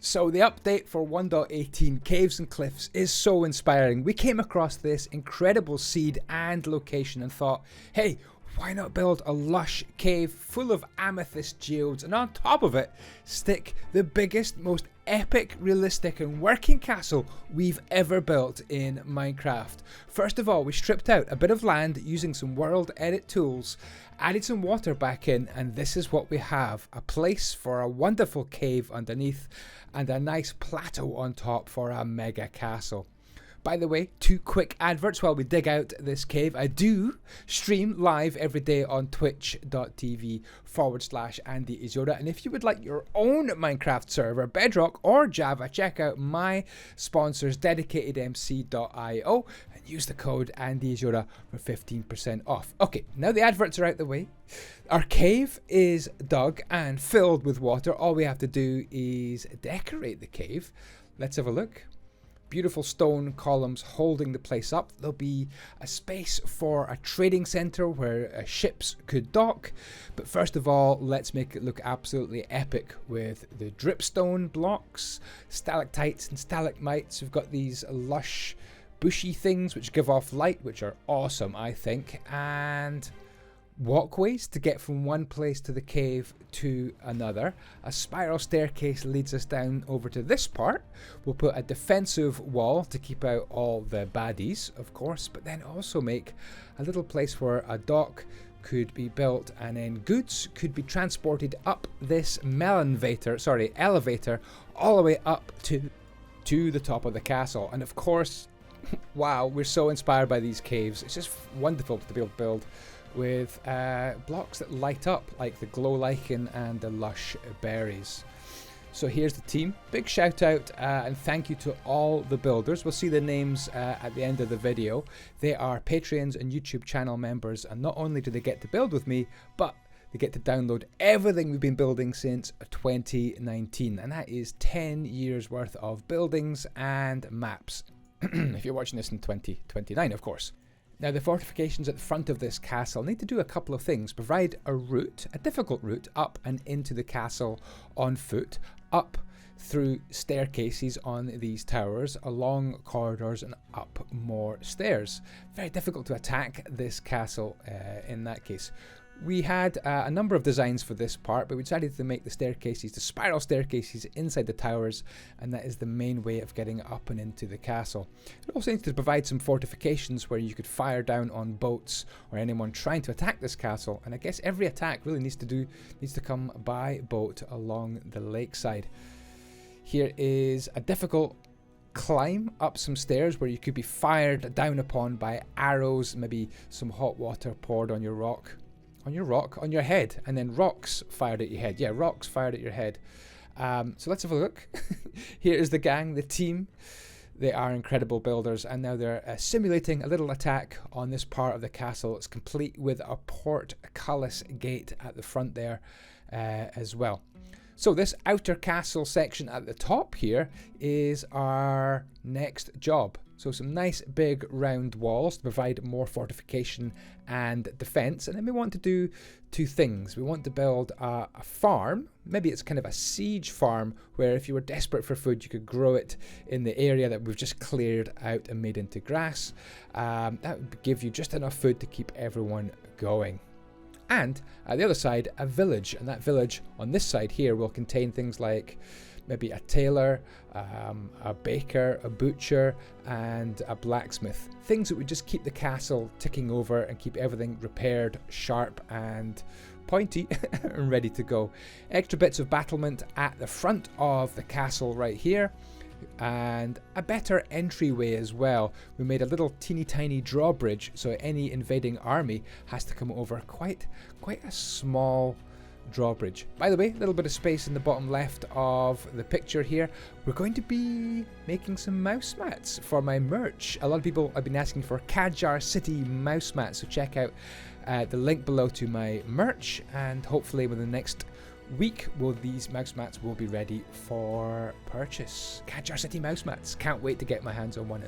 So the update for 1.18 Caves and Cliffs is so inspiring. We came across this incredible seed and location and thought, hey, why not build a lush cave full of amethyst geodes, and on top of it, stick the biggest, most epic, realistic and working castle we've ever built in Minecraft. First of all, we stripped out a bit of land using some world edit tools, added some water back in, and this is what we have. A place for a wonderful cave underneath and a nice plateau on top for a mega castle. By the way, 2 quick adverts while we dig out this cave. I do stream live every day on twitch.tv/Andyisyoda. And if you would like your own Minecraft server, Bedrock or Java, check out my sponsors, dedicatedmc.io, and use the code Andyisyoda for 15% off. Okay, now the adverts are out the way. Our cave is dug and filled with water. All we have to do is decorate the cave. Let's have a look. Beautiful stone columns holding the place up. There'll be a space for a trading center where ships could dock. But first of all, let's make it look absolutely epic with the dripstone blocks, stalactites and stalagmites. We've got these lush bushy things which give off light, which are awesome, I think. And walkways to get from one place to the cave to another. A spiral staircase leads us down over to this part. We'll put a defensive wall to keep out all the baddies, of course, but then also make a little place where a dock could be built, and then goods could be transported up this elevator all the way up to the top of the castle. And of course, wow, we're so inspired by these caves. It's just wonderful to be able to build with blocks that light up like the glow lichen and the lush berries. So here's the team. Big shout out and thank you to all the builders. We'll see the names at the end of the video. They are Patreons and YouTube channel members, and not only do they get to build with me, but they get to download everything we've been building since 2019, and that is 10 years worth of buildings and maps. If you're watching this in 2029, of course. Now, the fortifications at the front of this castle need to do a couple of things. Provide a route, a difficult route, up and into the castle on foot, up through staircases on these towers, along corridors and up more stairs. Very difficult to attack this castle in that case. We had a number of designs for this part, but we decided to make the staircases, the spiral staircases inside the towers, and that is the main way of getting up and into the castle. It also needs to provide some fortifications where you could fire down on boats or anyone trying to attack this castle, and I guess every attack really needs to come by boat along the lakeside. Here is a difficult climb up some stairs where you could be fired down upon by arrows, maybe some hot water poured on your head, and then rocks fired at your head. Yeah, rocks fired at your head. So let's have a look. Here is the gang, the team. They are incredible builders, and now they're simulating a little attack on this part of the castle. It's complete with a portcullis gate at the front there as well. So this outer castle section at the top here is our next job. So some nice big round walls to provide more fortification and defense. And then we want to do 2 things. We want to build a farm. Maybe it's kind of a siege farm where if you were desperate for food, you could grow it in the area that we've just cleared out and made into grass. That would give you just enough food to keep everyone going. And at the other side, a village. And that village on this side here will contain things like maybe a tailor, a baker, a butcher, and a blacksmith. Things that would just keep the castle ticking over and keep everything repaired, sharp, and pointy and ready to go. Extra bits of battlement at the front of the castle right here, and a better entryway as well. We made a little teeny tiny drawbridge, so any invading army has to come over quite a small drawbridge. By the way, a little bit of space in the bottom left of the picture here. We're going to be making some mouse mats for my merch. A lot of people have been asking for Kajar City mouse mats, so check out the link below to my merch, and hopefully within the next week these mouse mats will be ready for purchase. Kajar City mouse mats. Can't wait to get my hands on one.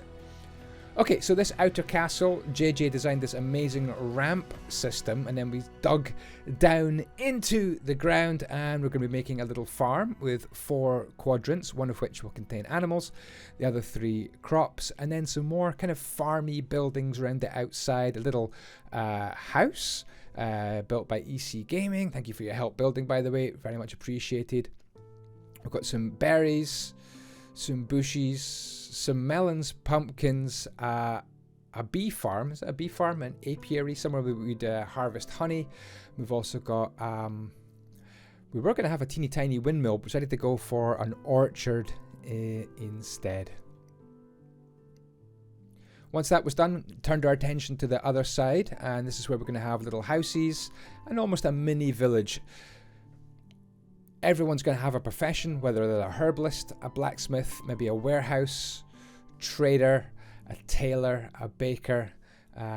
Okay, so this outer castle, JJ designed this amazing ramp system, and then we dug down into the ground, and we're going to be making a little farm with 4 quadrants, one of which will contain animals, the other 3 crops, and then some more kind of farmy buildings around the outside, a little house built by EC Gaming. Thank you for your help building, by the way, very much appreciated. We've got some berries, some bushes, some melons, pumpkins, a bee farm. Is it a bee farm? An apiary, somewhere we'd harvest honey. We've also got, we were going to have a teeny tiny windmill, but decided to go for an orchard instead. Once that was done, turned our attention to the other side, and this is where we're going to have little houses and almost a mini village. Everyone's going to have a profession, whether they're a herbalist, a blacksmith, maybe a warehouse trader, a tailor, a baker.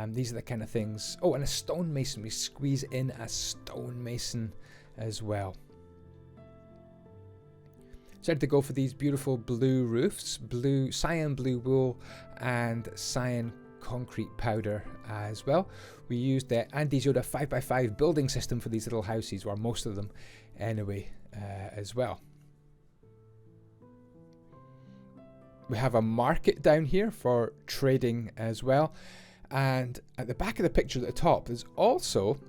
These are the kind of things. Oh, and a stonemason. We squeeze in a stonemason as well. Started to go for these beautiful blue roofs, cyan blue wool and cyan concrete powder as well. We used the Andyisyoda 5x5 building system for these little houses, or most of them anyway, as well. We have a market down here for trading as well, and at the back of the picture at the top there's also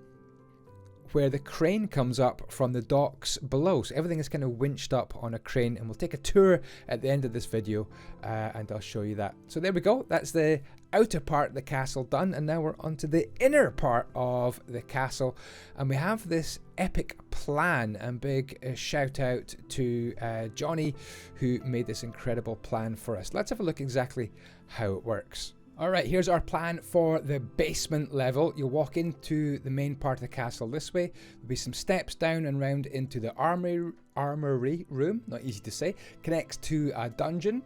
where the crane comes up from the docks below. So everything is kind of winched up on a crane, and we'll take a tour at the end of this video and I'll show you that. So there we go, that's the outer part of the castle done, and now we're onto the inner part of the castle, and we have this epic plan, and big shout out to Johnny, who made this incredible plan for us. Let's have a look exactly how it works. Alright, here's our plan for the basement level. You'll walk into the main part of the castle this way. There'll be some steps down and round into the armory room, not easy to say. Connects to a dungeon.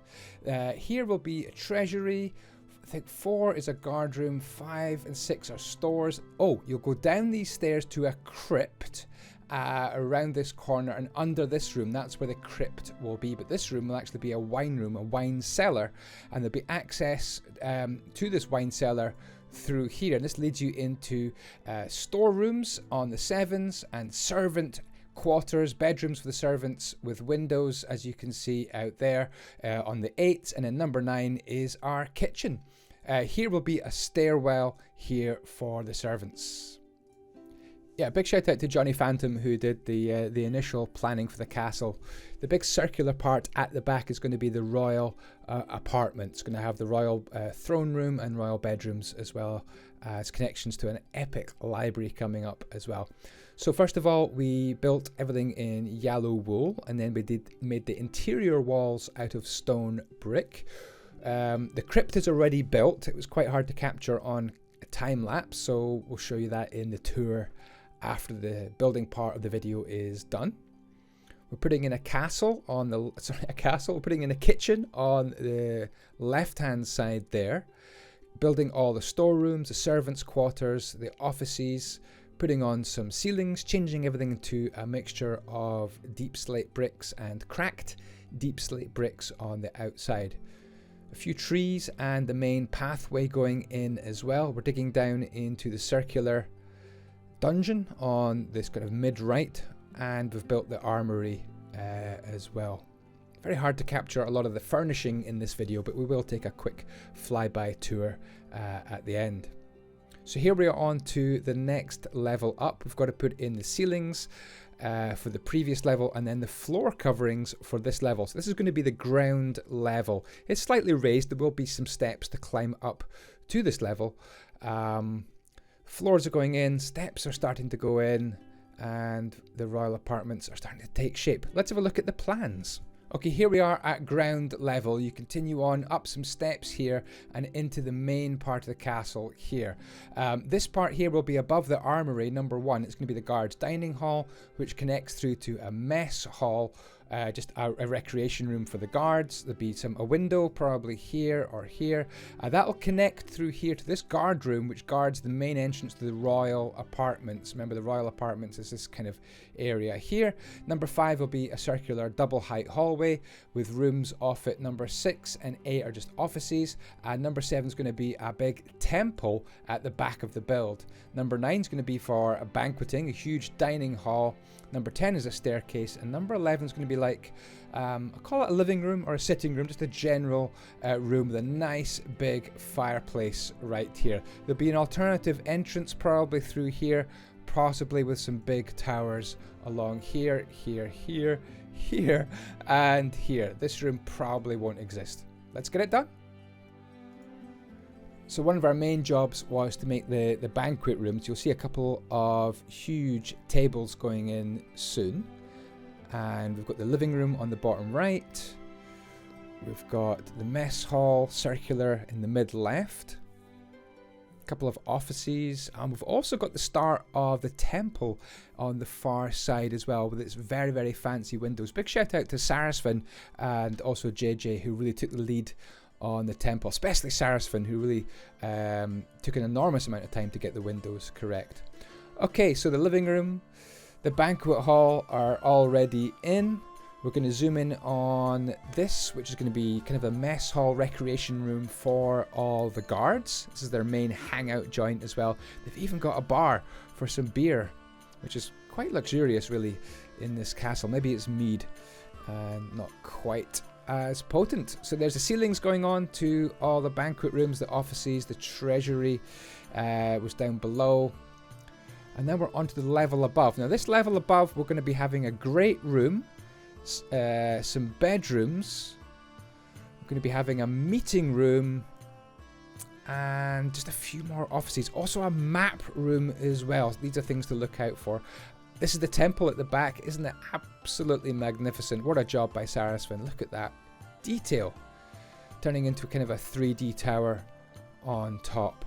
Here will be a treasury. I think 4 is a guard room, 5 and 6 are stores. Oh, you'll go down these stairs to a crypt around this corner, and under this room, that's where the crypt will be. But this room will actually be a wine room, a wine cellar, and there'll be access to this wine cellar through here. And this leads you into storerooms on the 7s and servant quarters, bedrooms for the servants with windows, as you can see out there on the 8s. And then number 9 is our kitchen. Here will be a stairwell here for the servants. Yeah, big shout out to Johnny Phantom, who did the initial planning for the castle. The big circular part at the back is going to be the royal apartment. It's going to have the royal throne room and royal bedrooms, as well as connections to an epic library coming up as well. So first of all, we built everything in yellow wool, and then we made the interior walls out of stone brick. The crypt is already built. It was quite hard to capture on a time lapse, so we'll show you that in the tour after the building part of the video is done. We're putting in a castle on the We're putting in a kitchen on the left-hand side there. Building all the storerooms, the servants' quarters, the offices. Putting on some ceilings, changing everything into a mixture of deep slate bricks and cracked deep slate bricks on the outside. A few trees and the main pathway going in as well. We're digging down into the circular dungeon on this kind of mid-right, and we've built the armory as well. Very hard to capture a lot of the furnishing in this video, but we will take a quick flyby tour at the end. So here we are on to the next level up. We've got to put in the ceilings for the previous level, and then the floor coverings for this level. So this is going to be the ground level. It's slightly raised. There will be some steps to climb up to this level. Floors are going in, steps are starting to go in, and the royal apartments are starting to take shape. Let's have a look at the plans. Okay, here we are at ground level. You continue on up some steps here and into the main part of the castle here. This part here will be above the armory, number 1. It's going to be the guards' dining hall, which connects through to a mess hall just a recreation room for the guards. There'll be a window probably here or here. That'll connect through here to this guard room, which guards the main entrance to the royal apartments. Remember, the royal apartments is this kind of area here. Number 5 will be a circular double height hallway with rooms off it. Number 6 and 8 are just offices. And number 7 is going to be a big temple at the back of the build. Number 9 is going to be for a banqueting, a huge dining hall. Number 10 is a staircase, and number 11 is going to be like, I'll call it a living room or a sitting room, just a general room with a nice big fireplace right here. There'll be an alternative entrance probably through here, possibly with some big towers along here, here, here, here, and here. This room probably won't exist. Let's get it done. So one of our main jobs was to make the banquet rooms. You'll see a couple of huge tables going in soon. And we've got the living room on the bottom right. We've got the mess hall circular in the mid left. A couple of offices. And we've also got the start of the temple on the far side as well, with its very, very fancy windows. Big shout out to Sarasvin and also JJ, who really took the lead on the temple, especially Sarasvin, who really took an enormous amount of time to get the windows correct. Okay, so the living room, the banquet hall are already in. We're going to zoom in on this, which is going to be kind of a mess hall recreation room for all the guards. This is their main hangout joint as well. They've even got a bar for some beer, which is quite luxurious really in this castle. Maybe it's mead, not quite as potent. So there's the ceilings going on to all the banquet rooms, the offices, the treasury was down below. And then we're onto the level above. Now this level above, we're going to be having a great room, some bedrooms. We're going to be having a meeting room and just a few more offices. Also a map room as well. These are things to look out for. This is the temple at the back. Isn't it absolutely magnificent? What a job by Sarasvin. Look at that detail. Turning into kind of a 3D tower on top.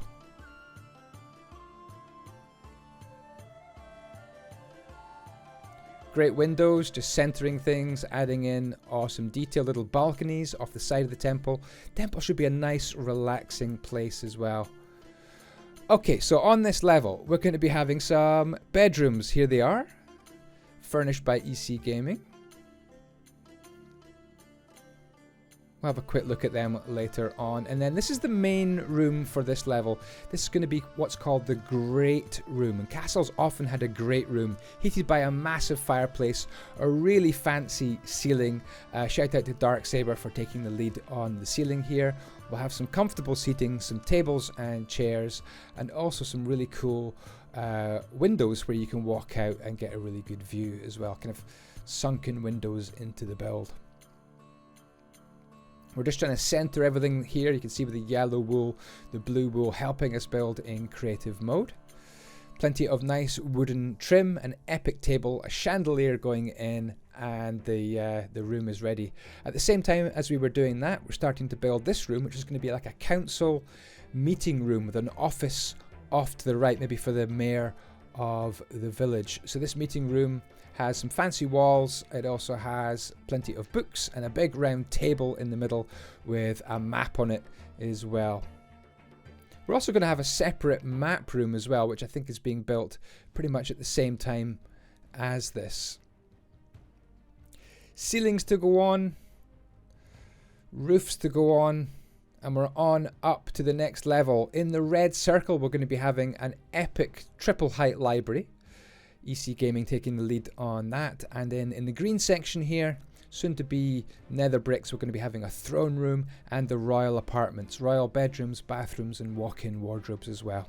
Great windows, just centering things, adding in awesome detail. Little balconies off the side of the temple. Temple should be a nice, relaxing place as well. Okay, so on this level, we're going to be having some bedrooms. Here they are, furnished by EC Gaming. We'll have a quick look at them later on. And then this is the main room for this level. This is going to be what's called the Great Room. And castles often had a great room, heated by a massive fireplace, a really fancy ceiling. Shout out to Darksaber for taking the lead on the ceiling here. We'll have some comfortable seating, some tables and chairs, and also some really cool windows where you can walk out and get a really good view as well. Kind of sunken windows into the build. We're just trying to center everything here. You can see with the yellow wool, the blue wool helping us build in creative mode. Plenty of nice wooden trim, an epic table, a chandelier going in, and the room is ready. At the same time as we were doing that, we're starting to build this room, which is going to be like a council meeting room with an office off to the right, maybe for the mayor of the village. So this meeting room has some fancy walls. It also has plenty of books and a big round table in the middle with a map on it as well. We're also going to have a separate map room as well, which I think is being built pretty much at the same time as this. Ceilings to go on, roofs to go on, and we're on up to the next level. In the red circle, we're going to be having an epic triple height library. EC Gaming taking the lead on that. And then in the green section here, soon to be nether bricks, we're going to be having a throne room and the royal apartments, royal bedrooms, bathrooms, and walk-in wardrobes as well.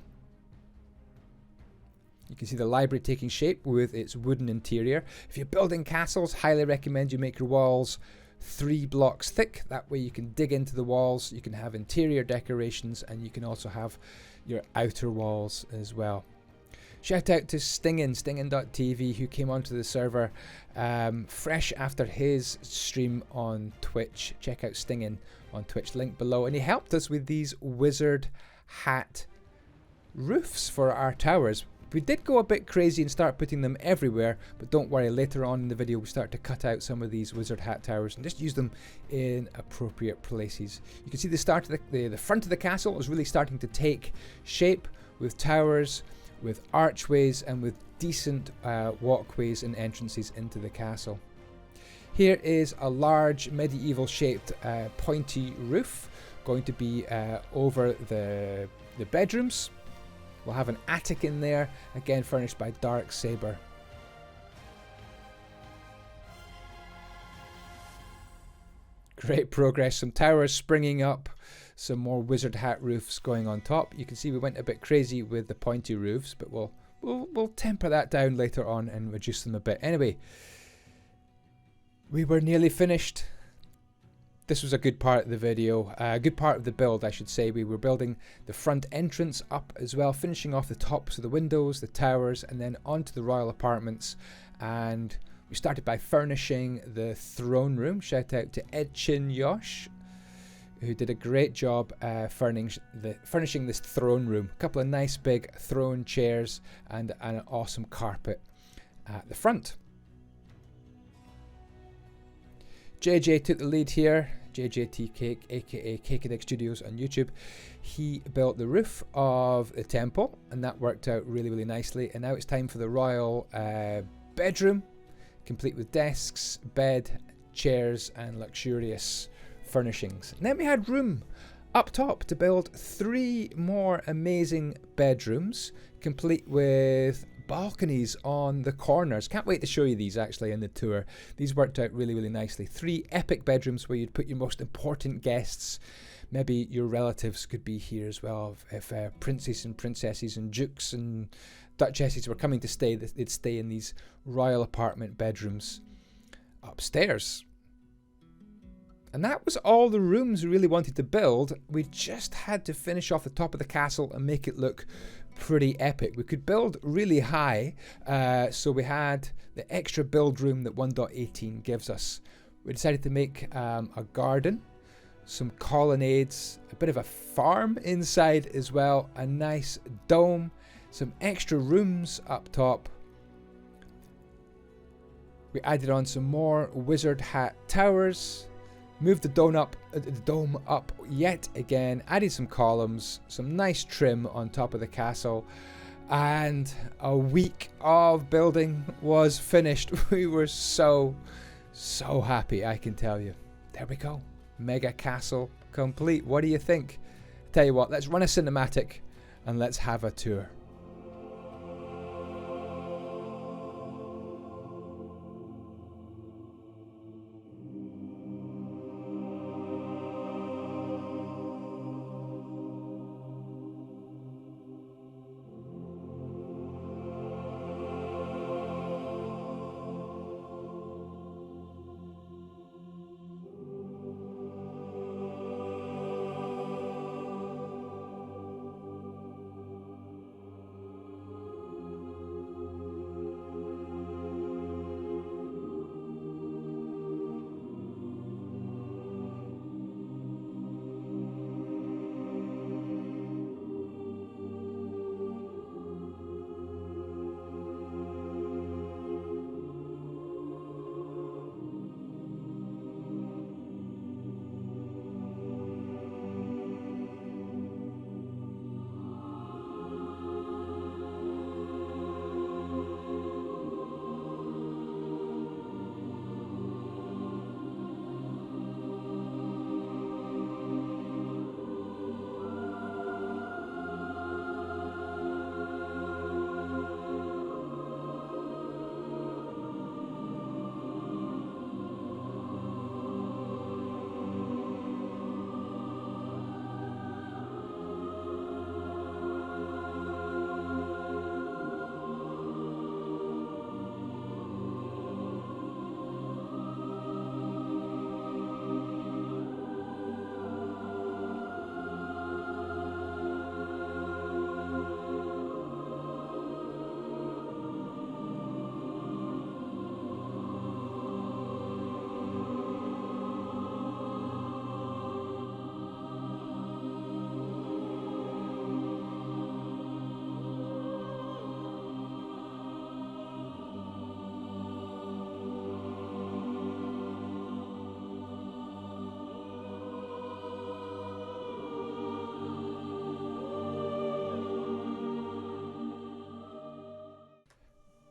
You can see the library taking shape with its wooden interior. If you're building castles, highly recommend you make your walls 3 blocks thick. That way you can dig into the walls, you can have interior decorations, and you can also have your outer walls as well. Shout out to Stingin.tv, who came onto the server fresh after his stream on Twitch. Check out Stingin on Twitch, link below. And he helped us with these wizard hat roofs for our towers. We did go a bit crazy and start putting them everywhere, but don't worry, later on in the video we start to cut out some of these wizard hat towers and just use them in appropriate places. You can see the start of the front of the castle is really starting to take shape with towers, with archways, and with decent walkways and entrances into the castle. Here is a large medieval shaped pointy roof going to be over the bedrooms. We'll have an attic in there, again furnished by Dark Saber. Great progress, some towers springing up, some more wizard hat roofs going on top. You can see we went a bit crazy with the pointy roofs, but we'll temper that down later on and reduce them a bit. Anyway, we were nearly finished. This was a good part of the video, a good part of the build, I should say. We were building the front entrance up as well, finishing off the tops of the windows, the towers, and then onto the royal apartments. And we started by furnishing the throne room. Shout out to Yosh, who did a great job furnishing this throne room. A couple of nice big throne chairs and an awesome carpet at the front. JJ took the lead here. JJT Cake, aka Cake Studios on YouTube. He built the roof of the temple, and that worked out really, really nicely. And now it's time for the royal bedroom, complete with desks, bed, chairs, and luxurious furnishings. And then we had room up top to build 3 more amazing bedrooms, complete with balconies on the corners. Can't wait to show you these actually in the tour. These worked out really, really nicely. 3 epic bedrooms where you'd put your most important guests. Maybe your relatives could be here as well. If princes and princesses and dukes and duchesses were coming to stay, they'd stay in these royal apartment bedrooms upstairs. And that was all the rooms we really wanted to build. We just had to finish off the top of the castle and make it look pretty epic. We could build really high, so we had the extra build room that 1.18 gives us. We decided to make a garden, some colonnades, a bit of a farm inside as well, a nice dome, some extra rooms up top. We added on some more wizard hat towers, moved the dome up yet again, added some columns, some nice trim on top of the castle, and a week of building was finished. We were so happy, I can tell you. There we go. Mega castle complete. What do you think? Tell you what, let's run a cinematic and let's have a tour.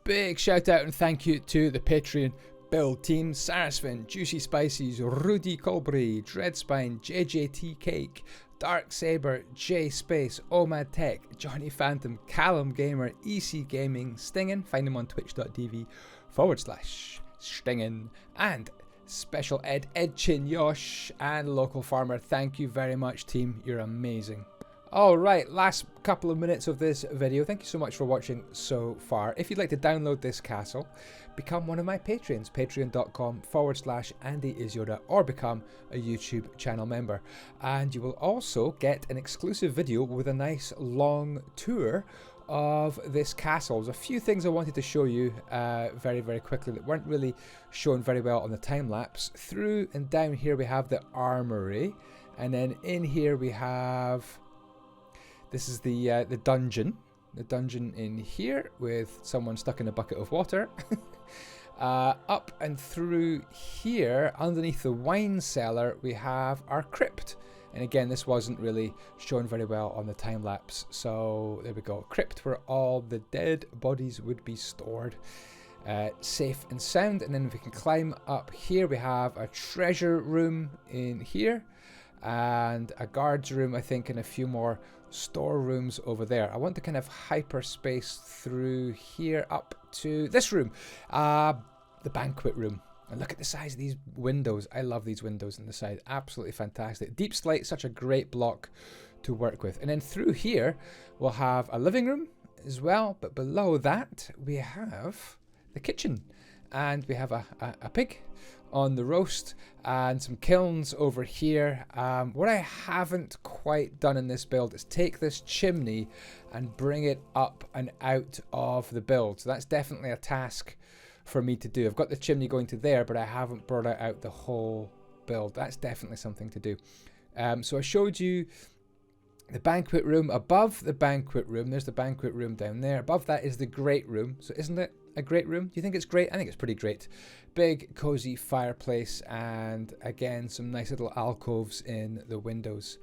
Big shout out and thank you to the Patreon build team: Sarasvin, Juicy Spices, Rudy Colbury, Dreadspine, JJT Cake, Dark Saber, J Space, Omad Tech, Johnny Phantom, Callum Gamer, EC Gaming, Stingin, find him on twitch.tv/Stingin, and Special Ed, Edchin Yosh, and Local Farmer. Thank you very much, team. You're amazing. Alright, last couple of minutes of this video. Thank you so much for watching so far. If you'd like to download this castle, become one of my patrons, patreon.com/Andyisyoda, or become a YouTube channel member. And you will also get an exclusive video with a nice long tour of this castle. There's a few things I wanted to show you very, very quickly that weren't really shown very well on the time lapse. Through and down here we have the armory, and then in here we have... This is the dungeon. The dungeon in here with someone stuck in a bucket of water. Up and through here, underneath the wine cellar, we have our crypt. And again, this wasn't really shown very well on the time lapse. So there we go. Crypt where all the dead bodies would be stored. Safe and sound. And then if we can climb up here, we have a treasure room in here. And a guards room, I think, and a few more storerooms over there. I want to kind of hyperspace through here up to this room, the banquet room. And look at the size of these windows. I love these windows on the side. Absolutely fantastic. Deep slate, such a great block to work with. And then through here, we'll have a living room as well. But below that, we have the kitchen. And we have a pig on the roast and some kilns over here. What I haven't quite done in this build is take this chimney and bring it up and out of the build. So that's definitely a task for me to do. I've got the chimney going to there, but I haven't brought it out the whole build. That's definitely something to do. So I showed you the banquet room. Above the banquet room, there's the banquet room down there. Above that is the great room. So isn't it a great room? Do you think it's great? I think it's pretty great. Big cozy fireplace, and again some nice little alcoves in the windows.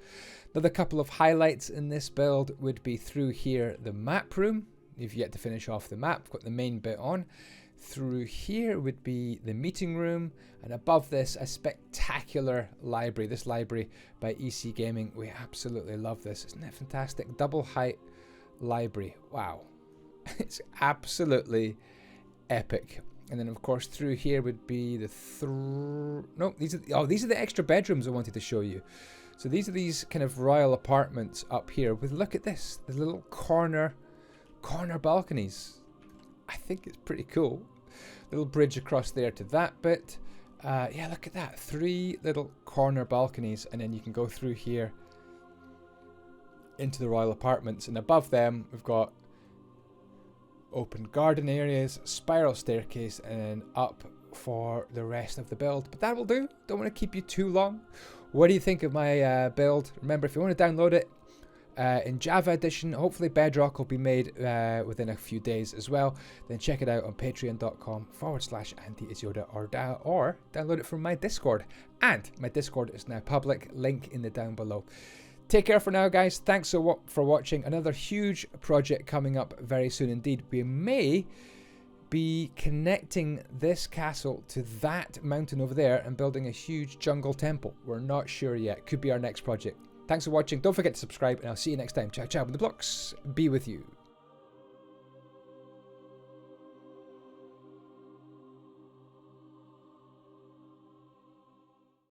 Another couple of highlights in this build would be through here, the map room. You've yet to finish off the map, got the main bit on. Through here would be the meeting room, and above this a spectacular library. This library by EC Gaming, we absolutely love this. Isn't that fantastic? Double height library. Wow. It's absolutely epic. And then of course through here would be the these are the extra bedrooms I wanted to show you. So these are these kind of royal apartments up here with, look at this, the little corner balconies. I think it's pretty cool. Little bridge across there to that bit. Yeah, look at that, 3 little corner balconies, and then you can go through here into the royal apartments, and above them we've got open garden areas, spiral staircase, and then up for the rest of the build. But that will do. Don't want to keep you too long. What do you think of my build? Remember, if you want to download it in Java edition, hopefully Bedrock will be made within a few days as well. Then check it out on patreon.com/Andyisyoda, or download it from my Discord. And my Discord is now public, link in the down below. Take care for now, guys. Thanks for watching. Another huge project coming up very soon indeed. We may be connecting this castle to that mountain over there and building a huge jungle temple. We're not sure yet. Could be our next project. Thanks for watching. Don't forget to subscribe, and I'll see you next time. Ciao, ciao. The blocks be with you.